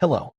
Hello.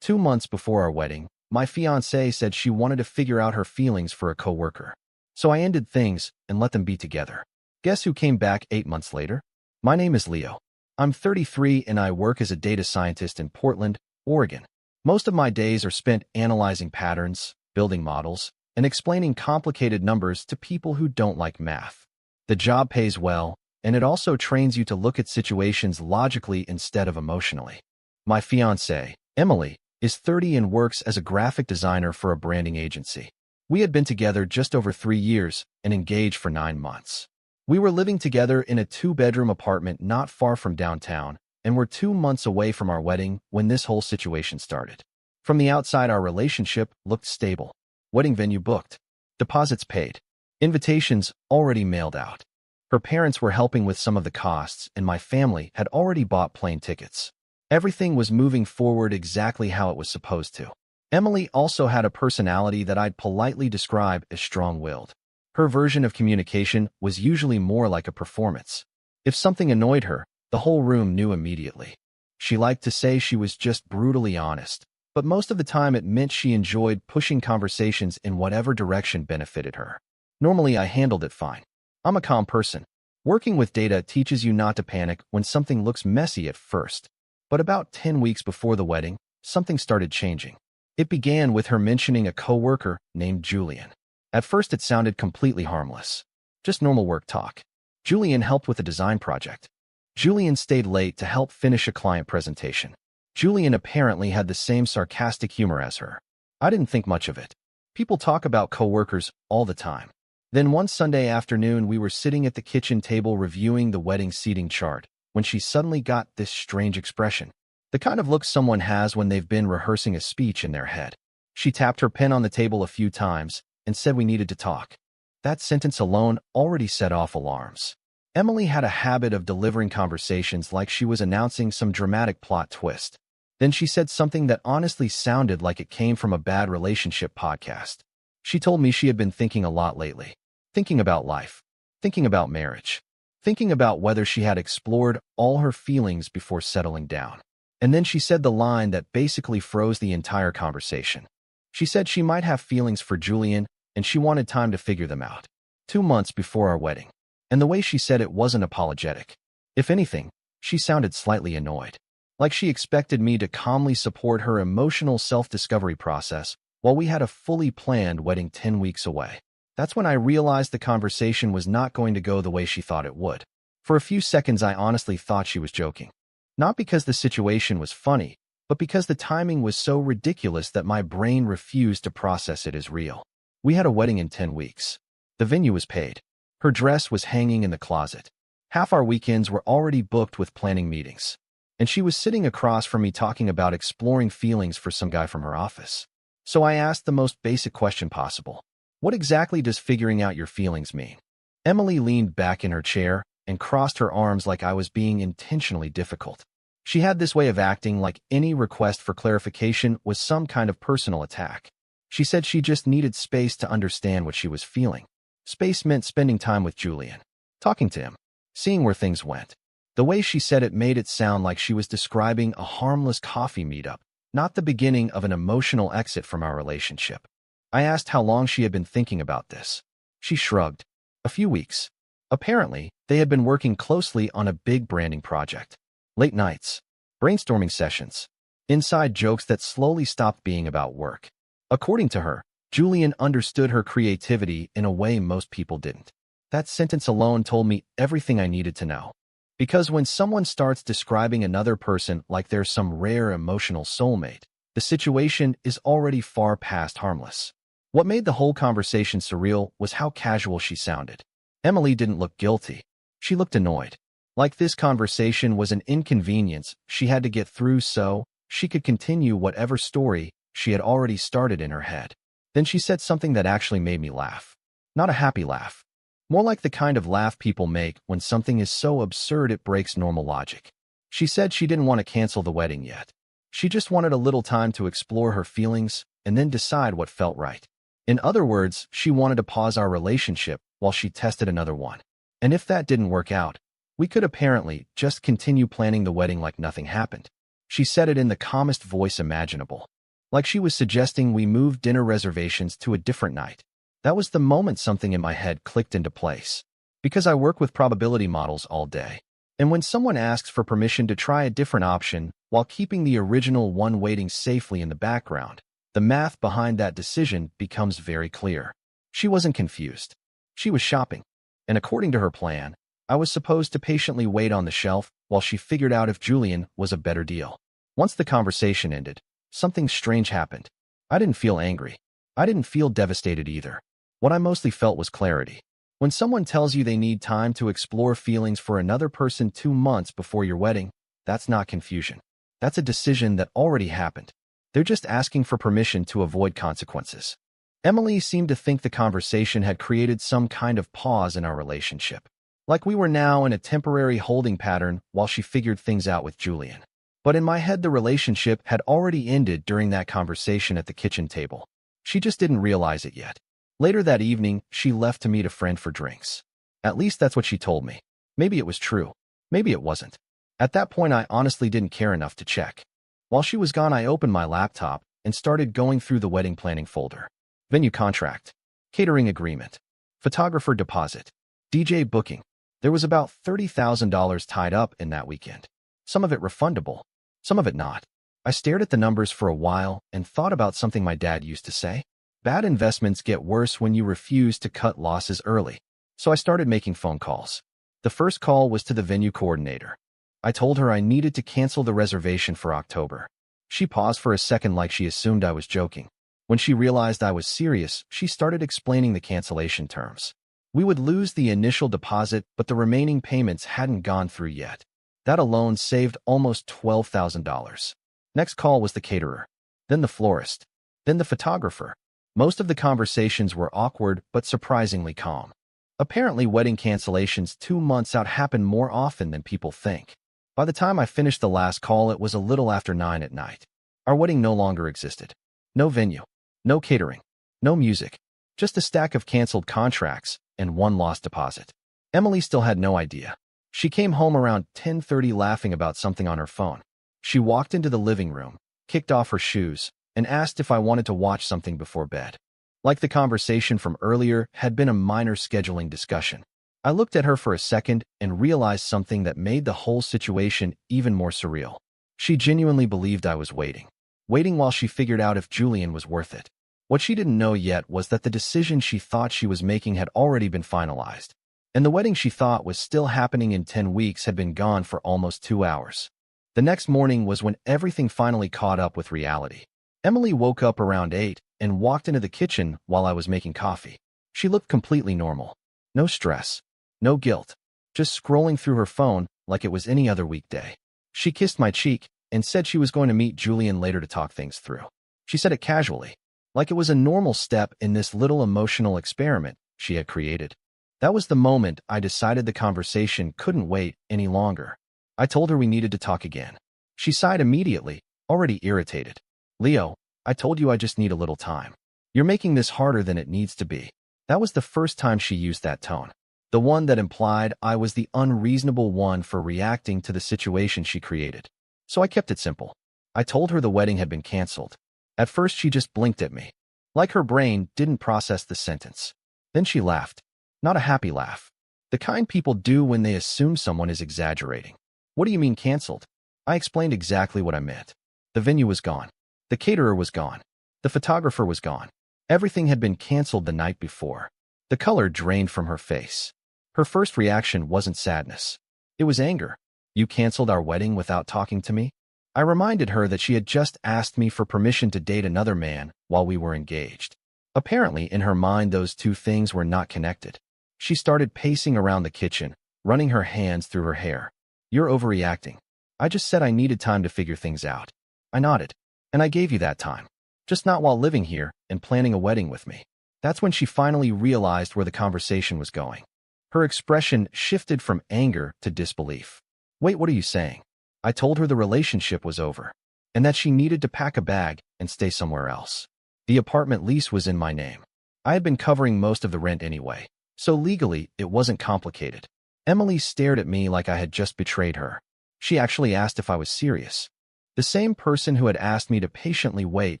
2 months before our wedding, my fiancée said she wanted to figure out her feelings for a coworker. So I ended things and let them be together. Guess who came back 8 months later? My name is Leo. I'm 33 and I work as a data scientist in Portland, Oregon. Most of my days are spent analyzing patterns, building models, and explaining complicated numbers to people who don't like math. The job pays well, and it also trains you to look at situations logically instead of emotionally. My fiancée, Emily, is 30 and works as a graphic designer for a branding agency. We had been together just over 3 years and engaged for 9 months. We were living together in a 2-bedroom apartment not far from downtown and were 2 months away from our wedding when this whole situation started. From the outside, our relationship looked stable. Wedding venue booked. Deposits paid. Invitations already mailed out. Her parents were helping with some of the costs, and my family had already bought plane tickets. Everything was moving forward exactly how it was supposed to. Emily also had a personality that I'd politely describe as strong-willed. Her version of communication was usually more like a performance. If something annoyed her, the whole room knew immediately. She liked to say she was just brutally honest, but most of the time it meant she enjoyed pushing conversations in whatever direction benefited her. Normally, I handled it fine. I'm a calm person. Working with data teaches you not to panic when something looks messy at first. But about 10 weeks before the wedding, something started changing. It began with her mentioning a coworker named Julian. At first, it sounded completely harmless. Just normal work talk. Julian helped with a design project. Julian stayed late to help finish a client presentation. Julian apparently had the same sarcastic humor as her. I didn't think much of it. People talk about coworkers all the time. Then one Sunday afternoon, we were sitting at the kitchen table reviewing the wedding seating chart when she suddenly got this strange expression, the kind of look someone has when they've been rehearsing a speech in their head. She tapped her pen on the table a few times and said we needed to talk. That sentence alone already set off alarms. Emily had a habit of delivering conversations like she was announcing some dramatic plot twist. Then she said something that honestly sounded like it came from a bad relationship podcast. She told me she had been thinking a lot lately. Thinking about life. Thinking about marriage. Thinking about whether she had explored all her feelings before settling down. And then she said the line that basically froze the entire conversation. She said she might have feelings for Julian and she wanted time to figure them out. 2 months before our wedding. And the way she said it wasn't apologetic. If anything, she sounded slightly annoyed. Like she expected me to calmly support her emotional self-discovery process while we had a fully planned wedding 10 weeks away. That's when I realized the conversation was not going to go the way she thought it would. For a few seconds, I honestly thought she was joking. Not because the situation was funny, but because the timing was so ridiculous that my brain refused to process it as real. We had a wedding in 10 weeks. The venue was paid. Her dress was hanging in the closet. Half our weekends were already booked with planning meetings. And she was sitting across from me talking about exploring feelings for some guy from her office. So I asked the most basic question possible. What exactly does figuring out your feelings mean? Emily leaned back in her chair and crossed her arms like I was being intentionally difficult. She had this way of acting like any request for clarification was some kind of personal attack. She said she just needed space to understand what she was feeling. Space meant spending time with Julian, talking to him, seeing where things went. The way she said it made it sound like she was describing a harmless coffee meetup, not the beginning of an emotional exit from our relationship. I asked how long she had been thinking about this. She shrugged. A few weeks. Apparently, they had been working closely on a big branding project. Late nights. Brainstorming sessions. Inside jokes that slowly stopped being about work. According to her, Julian understood her creativity in a way most people didn't. That sentence alone told me everything I needed to know. Because when someone starts describing another person like they're some rare emotional soulmate, the situation is already far past harmless. What made the whole conversation surreal was how casual she sounded. Emily didn't look guilty. She looked annoyed. Like this conversation was an inconvenience she had to get through so she could continue whatever story she had already started in her head. Then she said something that actually made me laugh. Not a happy laugh. More like the kind of laugh people make when something is so absurd it breaks normal logic. She said she didn't want to cancel the wedding yet. She just wanted a little time to explore her feelings and then decide what felt right. In other words, she wanted to pause our relationship while she tested another one. And if that didn't work out, we could apparently just continue planning the wedding like nothing happened. She said it in the calmest voice imaginable, like she was suggesting we move dinner reservations to a different night. That was the moment something in my head clicked into place. Because I work with probability models all day, and when someone asks for permission to try a different option while keeping the original one waiting safely in the background, the math behind that decision becomes very clear. She wasn't confused. She was shopping. And according to her plan, I was supposed to patiently wait on the shelf while she figured out if Julian was a better deal. Once the conversation ended, something strange happened. I didn't feel angry. I didn't feel devastated either. What I mostly felt was clarity. When someone tells you they need time to explore feelings for another person 2 months before your wedding, that's not confusion. That's a decision that already happened. They're just asking for permission to avoid consequences. Emily seemed to think the conversation had created some kind of pause in our relationship, like we were now in a temporary holding pattern while she figured things out with Julian. But in my head, the relationship had already ended during that conversation at the kitchen table. She just didn't realize it yet. Later that evening, she left to meet a friend for drinks. At least that's what she told me. Maybe it was true. Maybe it wasn't. At that point, I honestly didn't care enough to check. While she was gone, I opened my laptop and started going through the wedding planning folder. Venue contract, catering agreement, photographer deposit, DJ booking. There was about $30,000 tied up in that weekend. Some of it refundable, some of it not. I stared at the numbers for a while and thought about something my dad used to say. Bad investments get worse when you refuse to cut losses early. So I started making phone calls. The first call was to the venue coordinator. I told her I needed to cancel the reservation for October. She paused for a second like she assumed I was joking. When she realized I was serious, she started explaining the cancellation terms. We would lose the initial deposit, but the remaining payments hadn't gone through yet. That alone saved almost $12,000. Next call was the caterer, then the florist, then the photographer. Most of the conversations were awkward but surprisingly calm. Apparently, wedding cancellations 2 months out happen more often than people think. By the time I finished the last call, it was a little after 9 at night. Our wedding no longer existed. No venue, no catering, no music, just a stack of canceled contracts and one lost deposit. Emily still had no idea. She came home around 10:30 laughing about something on her phone. She walked into the living room, kicked off her shoes, and asked if I wanted to watch something before bed. Like the conversation from earlier had been a minor scheduling discussion. I looked at her for a second and realized something that made the whole situation even more surreal. She genuinely believed I was waiting while she figured out if Julian was worth it. What she didn't know yet was that the decision she thought she was making had already been finalized, and the wedding she thought was still happening in 10 weeks had been gone for almost 2 hours. The next morning was when everything finally caught up with reality. Emily woke up around 8 and walked into the kitchen while I was making coffee. She looked completely normal. No stress, no guilt, just scrolling through her phone like it was any other weekday. She kissed my cheek and said she was going to meet Julian later to talk things through. She said it casually, like it was a normal step in this little emotional experiment she had created. That was the moment I decided the conversation couldn't wait any longer. I told her we needed to talk again. She sighed immediately, already irritated. "Leo, I told you I just need a little time. You're making this harder than it needs to be." That was the first time she used that tone. The one that implied I was the unreasonable one for reacting to the situation she created. So I kept it simple. I told her the wedding had been canceled. At first, she just blinked at me, like her brain didn't process the sentence. Then she laughed. Not a happy laugh. The kind people do when they assume someone is exaggerating. "What do you mean canceled?" I explained exactly what I meant. The venue was gone. The caterer was gone. The photographer was gone. Everything had been canceled the night before. The color drained from her face. Her first reaction wasn't sadness. It was anger. "You canceled our wedding without talking to me?" I reminded her that she had just asked me for permission to date another man while we were engaged. Apparently, in her mind, those two things were not connected. She started pacing around the kitchen, running her hands through her hair. "You're overreacting. I just said I needed time to figure things out." I nodded. "And I gave you that time. Just not while living here and planning a wedding with me." That's when she finally realized where the conversation was going. Her expression shifted from anger to disbelief. "Wait, what are you saying?" I told her the relationship was over, and that she needed to pack a bag and stay somewhere else. The apartment lease was in my name. I had been covering most of the rent anyway, so legally it wasn't complicated. Emily stared at me like I had just betrayed her. She actually asked if I was serious. The same person who had asked me to patiently wait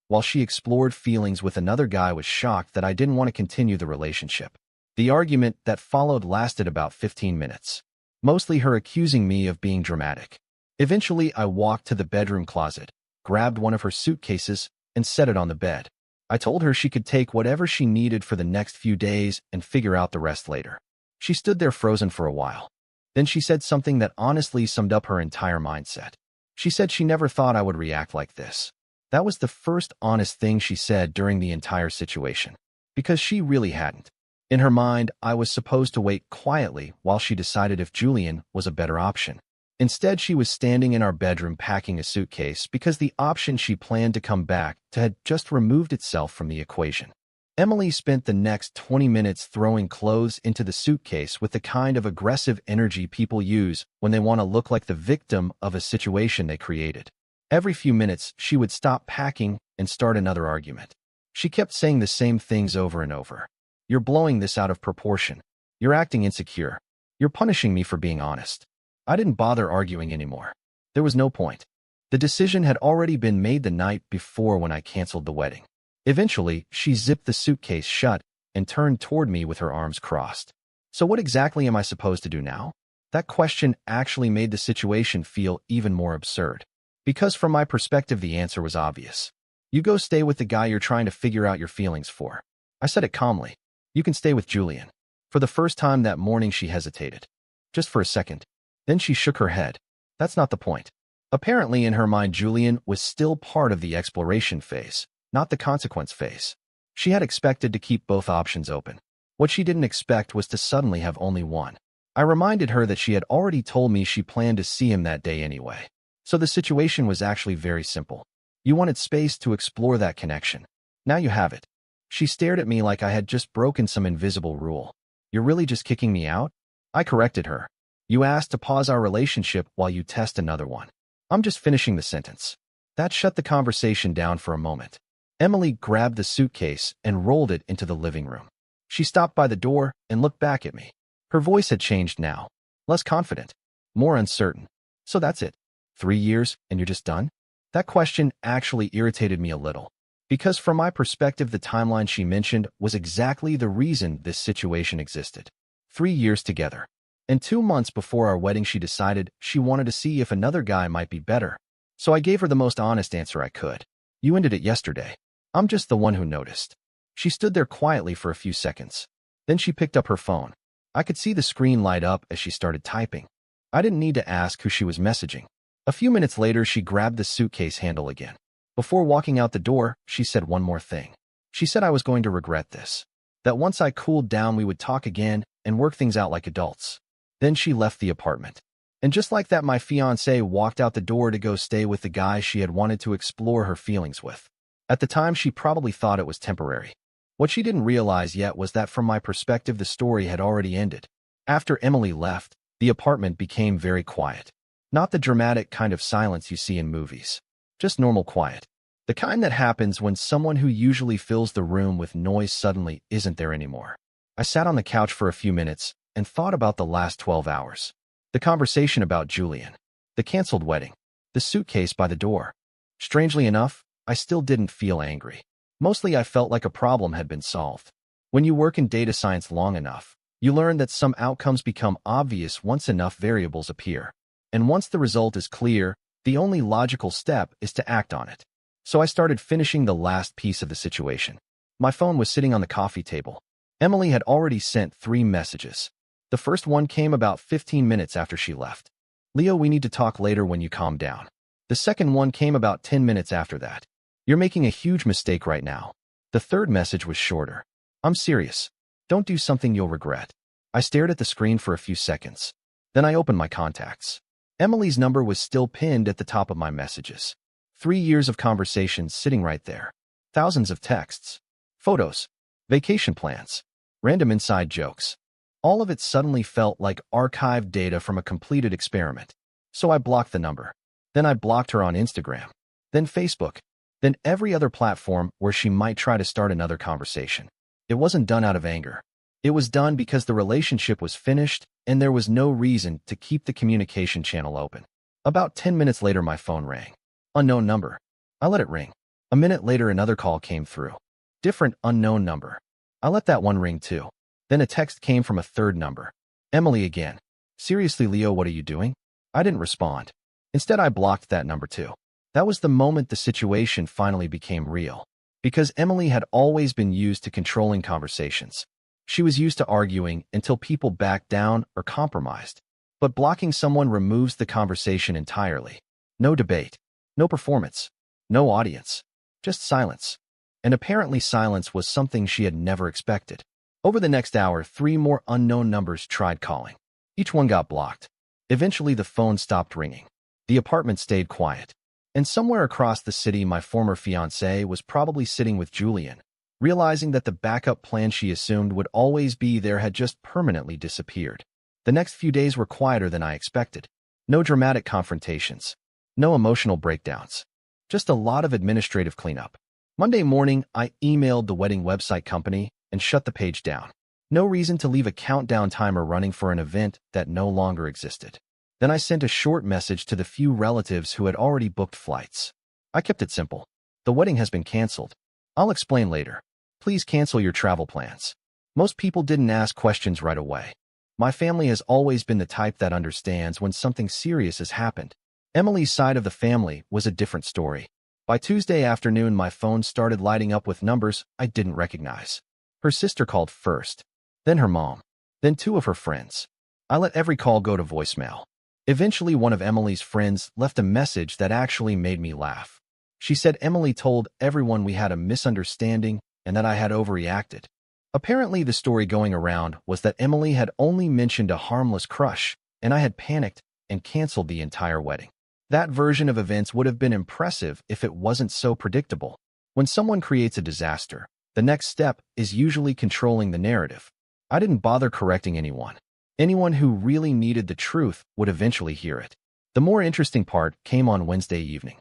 while she explored feelings with another guy was shocked that I didn't want to continue the relationship. The argument that followed lasted about 15 minutes, mostly her accusing me of being dramatic. Eventually, I walked to the bedroom closet, grabbed one of her suitcases, and set it on the bed. I told her she could take whatever she needed for the next few days and figure out the rest later. She stood there frozen for a while. Then she said something that honestly summed up her entire mindset. She said she never thought I would react like this. That was the first honest thing she said during the entire situation, because she really hadn't. In her mind, I was supposed to wait quietly while she decided if Julian was a better option. Instead, she was standing in our bedroom packing a suitcase because the option she planned to come back to had just removed itself from the equation. Emily spent the next 20 minutes throwing clothes into the suitcase with the kind of aggressive energy people use when they want to look like the victim of a situation they created. Every few minutes, she would stop packing and start another argument. She kept saying the same things over and over. You're blowing this out of proportion. You're acting insecure. You're punishing me for being honest. I didn't bother arguing anymore. There was no point. The decision had already been made the night before when I canceled the wedding. Eventually, she zipped the suitcase shut and turned toward me with her arms crossed. So what exactly am I supposed to do now? That question actually made the situation feel even more absurd. Because from my perspective, the answer was obvious. You go stay with the guy you're trying to figure out your feelings for. I said it calmly. You can stay with Julian. For the first time that morning, she hesitated. Just for a second. Then she shook her head. That's not the point. Apparently, in her mind, Julian was still part of the exploration phase, not the consequence phase. She had expected to keep both options open. What she didn't expect was to suddenly have only one. I reminded her that she had already told me she planned to see him that day anyway. So the situation was actually very simple. You wanted space to explore that connection. Now you have it. She stared at me like I had just broken some invisible rule. You're really just kicking me out? I corrected her. You asked to pause our relationship while you test another one. I'm just finishing the sentence. That shut the conversation down for a moment. Emily grabbed the suitcase and rolled it into the living room. She stopped by the door and looked back at me. Her voice had changed now. Less confident. More uncertain. So that's it. 3 years and you're just done? That question actually irritated me a little. Because from my perspective, the timeline she mentioned was exactly the reason this situation existed. 3 years together. And 2 months before our wedding, she decided she wanted to see if another guy might be better. So I gave her the most honest answer I could. You ended it yesterday. I'm just the one who noticed. She stood there quietly for a few seconds. Then she picked up her phone. I could see the screen light up as she started typing. I didn't need to ask who she was messaging. A few minutes later, she grabbed the suitcase handle again. Before walking out the door, she said one more thing. She said I was going to regret this. That once I cooled down, we would talk again and work things out like adults. Then she left the apartment. And just like that, my fiancé walked out the door to go stay with the guy she had wanted to explore her feelings with. At the time, she probably thought it was temporary. What she didn't realize yet was that from my perspective, the story had already ended. After Emily left, the apartment became very quiet. Not the dramatic kind of silence you see in movies. Just normal quiet. The kind that happens when someone who usually fills the room with noise suddenly isn't there anymore. I sat on the couch for a few minutes and thought about the last 12 hours. The conversation about Julian. The canceled wedding. The suitcase by the door. Strangely enough, I still didn't feel angry. Mostly I felt like a problem had been solved. When you work in data science long enough, you learn that some outcomes become obvious once enough variables appear. And once the result is clear, the only logical step is to act on it. So I started finishing the last piece of the situation. My phone was sitting on the coffee table. Emily had already sent 3 messages. The first one came about 15 minutes after she left. Leo, we need to talk later when you calm down. The second one came about 10 minutes after that. You're making a huge mistake right now. The third message was shorter. I'm serious. Don't do something you'll regret. I stared at the screen for a few seconds. Then I opened my contacts. Emily's number was still pinned at the top of my messages. 3 years of conversations sitting right there. Thousands of texts. Photos. Vacation plans. Random inside jokes. All of it suddenly felt like archived data from a completed experiment. So I blocked the number. Then I blocked her on Instagram. Then Facebook. Then every other platform where she might try to start another conversation. It wasn't done out of anger. It was done because the relationship was finished and there was no reason to keep the communication channel open. About 10 minutes later, my phone rang. Unknown number. I let it ring. A minute later, another call came through. Different unknown number. I let that one ring too. Then a text came from a third number. Emily again. Seriously, Leo, what are you doing? I didn't respond. Instead, I blocked that number too. That was the moment the situation finally became real. Because Emily had always been used to controlling conversations. She was used to arguing until people backed down or compromised. But blocking someone removes the conversation entirely. No debate. No performance. No audience. Just silence. And apparently silence was something she had never expected. Over the next hour, 3 more unknown numbers tried calling. Each one got blocked. Eventually, the phone stopped ringing. The apartment stayed quiet. And somewhere across the city, my former fiancé was probably sitting with Julian, realizing that the backup plan she assumed would always be there had just permanently disappeared. The next few days were quieter than I expected. No dramatic confrontations. No emotional breakdowns. Just a lot of administrative cleanup. Monday morning, I emailed the wedding website company and shut the page down. No reason to leave a countdown timer running for an event that no longer existed. Then I sent a short message to the few relatives who had already booked flights. I kept it simple. The wedding has been canceled. I'll explain later. Please cancel your travel plans. Most people didn't ask questions right away. My family has always been the type that understands when something serious has happened. Emily's side of the family was a different story. By Tuesday afternoon, my phone started lighting up with numbers I didn't recognize. Her sister called first, then her mom, then 2 of her friends. I let every call go to voicemail. Eventually, one of Emily's friends left a message that actually made me laugh. She said Emily told everyone we had a misunderstanding and that I had overreacted. Apparently, the story going around was that Emily had only mentioned a harmless crush, and I had panicked and canceled the entire wedding. That version of events would have been impressive if it wasn't so predictable. When someone creates a disaster, the next step is usually controlling the narrative. I didn't bother correcting anyone. Anyone who really needed the truth would eventually hear it. The more interesting part came on Wednesday evening.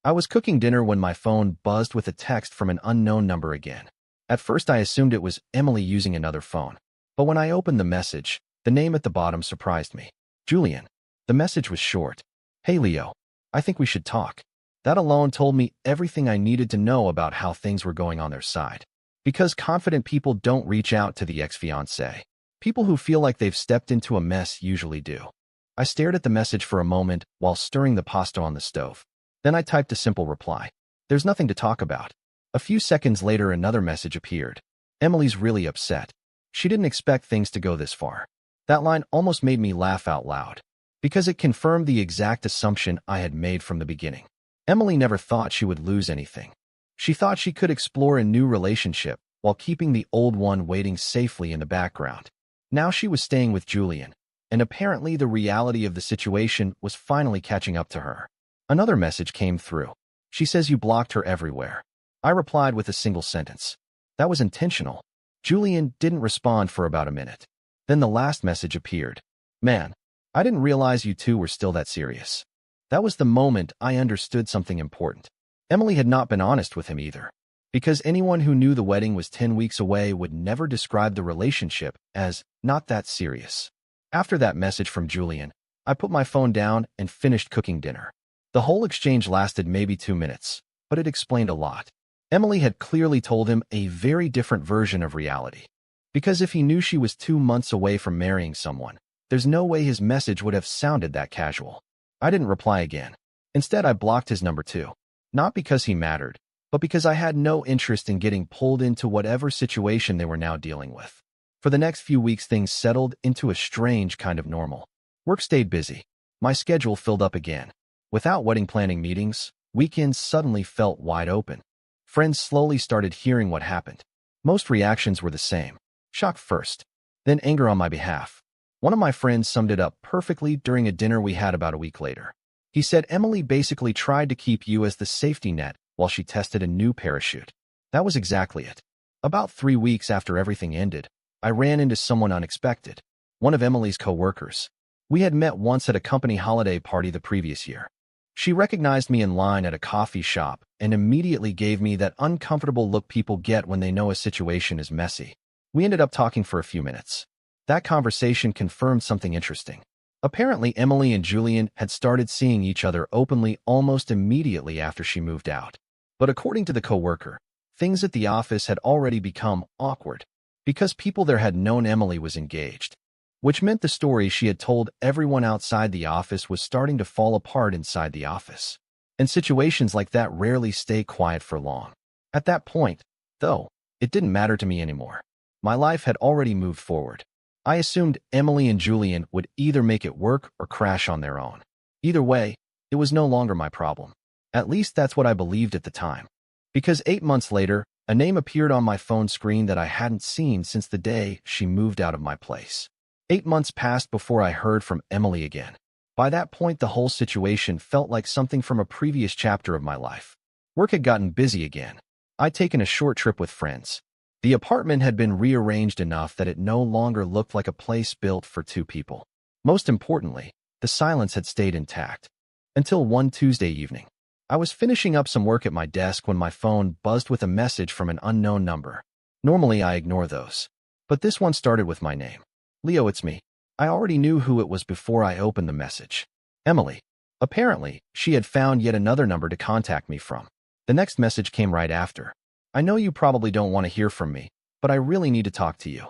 I was cooking dinner when my phone buzzed with a text from an unknown number again. At first, I assumed it was Emily using another phone. But when I opened the message, the name at the bottom surprised me. Julian. The message was short. Hey Leo, I think we should talk. That alone told me everything I needed to know about how things were going on their side. Because confident people don't reach out to the ex-fiancé. People who feel like they've stepped into a mess usually do. I stared at the message for a moment while stirring the pasta on the stove. Then I typed a simple reply. There's nothing to talk about. A few seconds later, another message appeared. Emily's really upset. She didn't expect things to go this far. That line almost made me laugh out loud. Because it confirmed the exact assumption I had made from the beginning. Emily never thought she would lose anything. She thought she could explore a new relationship while keeping the old one waiting safely in the background. Now she was staying with Julian, and apparently the reality of the situation was finally catching up to her. Another message came through. She says you blocked her everywhere. I replied with a single sentence. That was intentional. Julian didn't respond for about a minute. Then the last message appeared. Man, I didn't realize you two were still that serious. That was the moment I understood something important. Emily had not been honest with him either. Because anyone who knew the wedding was 10 weeks away would never describe the relationship as not that serious. After that message from Julian, I put my phone down and finished cooking dinner. The whole exchange lasted maybe 2 minutes, but it explained a lot. Emily had clearly told him a very different version of reality. Because if he knew she was 2 months away from marrying someone, there's no way his message would have sounded that casual. I didn't reply again. Instead, I blocked his number too. Not because he mattered, but because I had no interest in getting pulled into whatever situation they were now dealing with. For the next few weeks, things settled into a strange kind of normal. Work stayed busy. My schedule filled up again. Without wedding planning meetings, weekends suddenly felt wide open. Friends slowly started hearing what happened. Most reactions were the same. Shock first, then anger on my behalf. One of my friends summed it up perfectly during a dinner we had about a week later. He said Emily basically tried to keep you as the safety net while she tested a new parachute. That was exactly it. About 3 weeks after everything ended, I ran into someone unexpected, one of Emily's coworkers. We had met once at a company holiday party the previous year. She recognized me in line at a coffee shop and immediately gave me that uncomfortable look people get when they know a situation is messy. We ended up talking for a few minutes. That conversation confirmed something interesting. Apparently, Emily and Julian had started seeing each other openly almost immediately after she moved out. But according to the coworker, things at the office had already become awkward because people there had known Emily was engaged, which meant the story she had told everyone outside the office was starting to fall apart inside the office. And situations like that rarely stay quiet for long. At that point, though, it didn't matter to me anymore. My life had already moved forward. I assumed Emily and Julian would either make it work or crash on their own. Either way, it was no longer my problem. At least that's what I believed at the time. Because 8 months later, a name appeared on my phone screen that I hadn't seen since the day she moved out of my place. 8 months passed before I heard from Emily again. By that point, the whole situation felt like something from a previous chapter of my life. Work had gotten busy again. I'd taken a short trip with friends. The apartment had been rearranged enough that it no longer looked like a place built for 2 people. Most importantly, the silence had stayed intact. Until one Tuesday evening. I was finishing up some work at my desk when my phone buzzed with a message from an unknown number. Normally, I ignore those. But this one started with my name. Leo, it's me. I already knew who it was before I opened the message. Emily. Apparently, she had found yet another number to contact me from. The next message came right after. I know you probably don't want to hear from me, but I really need to talk to you.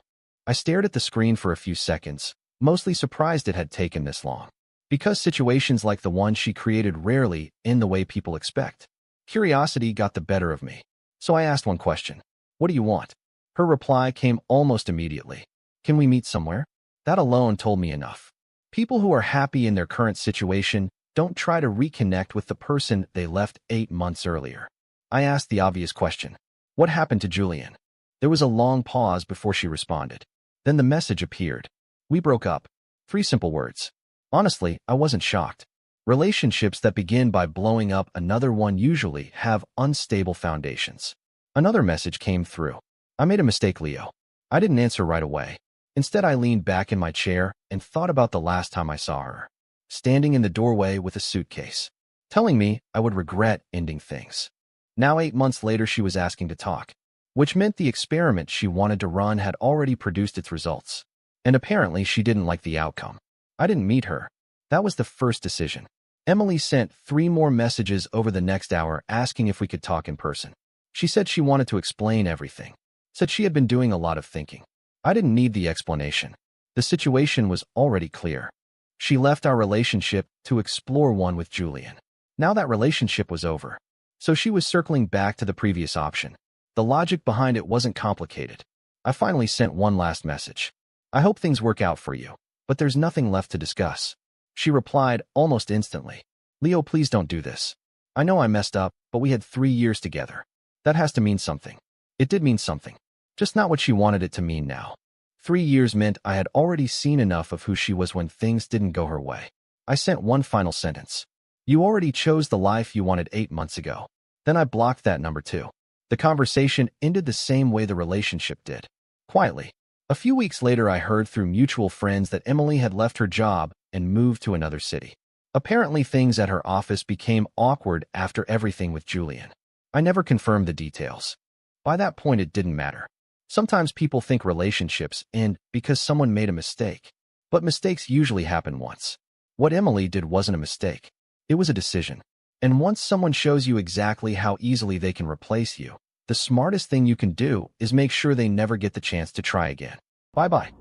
I stared at the screen for a few seconds, mostly surprised it had taken this long. Because situations like the one she created rarely end the way people expect. Curiosity got the better of me. So I asked one question. What do you want? Her reply came almost immediately. Can we meet somewhere? That alone told me enough. People who are happy in their current situation don't try to reconnect with the person they left 8 months earlier. I asked the obvious question. What happened to Julian? There was a long pause before she responded. Then the message appeared. We broke up. 3 simple words. Honestly, I wasn't shocked. Relationships that begin by blowing up another one usually have unstable foundations. Another message came through. I made a mistake, Leo. I didn't answer right away. Instead, I leaned back in my chair and thought about the last time I saw her, standing in the doorway with a suitcase, telling me I would regret ending things. Now 8 months later, she was asking to talk, which meant the experiment she wanted to run had already produced its results. And apparently she didn't like the outcome. I didn't meet her. That was the first decision. Emily sent 3 more messages over the next hour asking if we could talk in person. She said she wanted to explain everything. Said she had been doing a lot of thinking. I didn't need the explanation. The situation was already clear. She left our relationship to explore one with Julian. Now that relationship was over. So she was circling back to the previous option. The logic behind it wasn't complicated. I finally sent one last message. I hope things work out for you, but there's nothing left to discuss. She replied almost instantly. Leo, please don't do this. I know I messed up, but we had 3 years together. That has to mean something. It did mean something. Just not what she wanted it to mean now. 3 years meant I had already seen enough of who she was when things didn't go her way. I sent one final sentence. You already chose the life you wanted 8 months ago. Then I blocked that number too. The conversation ended the same way the relationship did. Quietly. A few weeks later, I heard through mutual friends that Emily had left her job and moved to another city. Apparently, things at her office became awkward after everything with Julian. I never confirmed the details. By that point, it didn't matter. Sometimes people think relationships end because someone made a mistake. But mistakes usually happen once. What Emily did wasn't a mistake. It was a decision. And once someone shows you exactly how easily they can replace you, the smartest thing you can do is make sure they never get the chance to try again. Bye-bye.